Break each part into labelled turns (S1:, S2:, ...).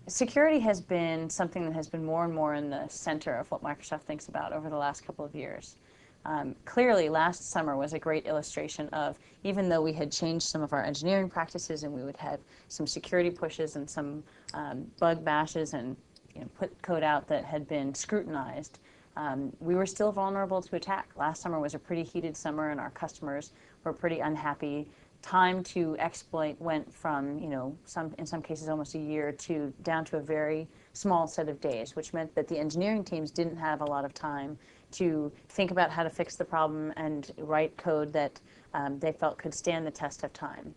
S1: security has been something that has been more and more in the center of what Microsoft thinks about over the last couple of years. Clearly, last summer was a great illustration of, even though we had changed some of our engineering practices and we would have some security pushes and some bug bashes and put code out that had been scrutinized, we were still vulnerable to attack. Last summer was a pretty heated summer and our customers were pretty unhappy. Time to exploit went from, in some cases almost a year to down to a very small set of days, which meant that the engineering teams didn't have a lot of time to think about how to fix the problem and write code that they felt could stand the test of time.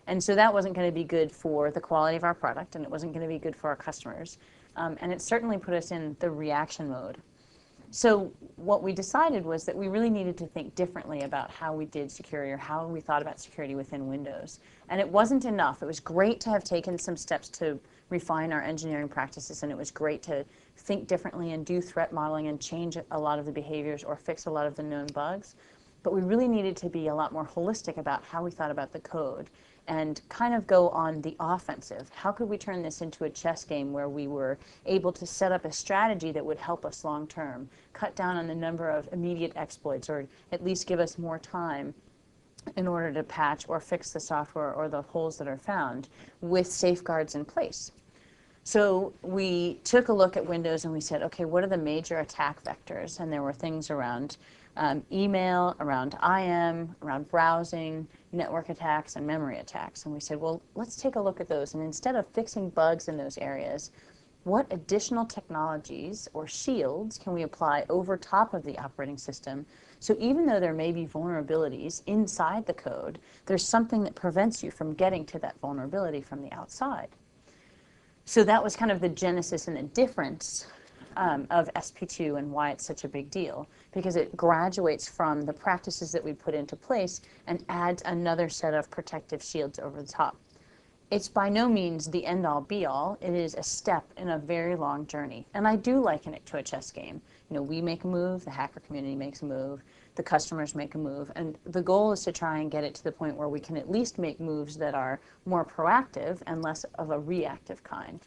S1: And so that wasn't going to be good for the quality of our product, and it wasn't going to be good for our customers. And it certainly put us in the reaction mode. So what we decided was that we really needed to think differently about how we did security or how we thought about security within Windows. And it wasn't enough. It was great to have taken some steps to refine our engineering practices, and it was great to think differently and do threat modeling and change a lot of the behaviors or fix a lot of the known bugs. But we really needed to be a lot more holistic about how we thought about the code and kind of go on the offensive. How could we turn this into a chess game where we were able to set up a strategy that would help us long term, cut down on the number of immediate exploits, or at least give us more time in order to patch or fix the software or the holes that are found with safeguards in place. So we took a look at Windows and we said, okay, what are the major attack vectors? And there were things around email, around IM, around browsing, network attacks, and memory attacks. And we said, well, let's take a look at those. And instead of fixing bugs in those areas, what additional technologies or shields can we apply over top of the operating system? So even though there may be vulnerabilities inside the code, there's something that prevents you from getting to that vulnerability from the outside. So that was kind of the genesis and the difference of SP2 and why it's such a big deal, because it graduates from the practices that we put into place and adds another set of protective shields over the top. It's by no means the end-all be-all. It is a step in a very long journey. And I do liken it to a chess game. We make a move, the hacker community makes a move, the customers make a move, and the goal is to try and get it to the point where we can at least make moves that are more proactive and less of a reactive kind.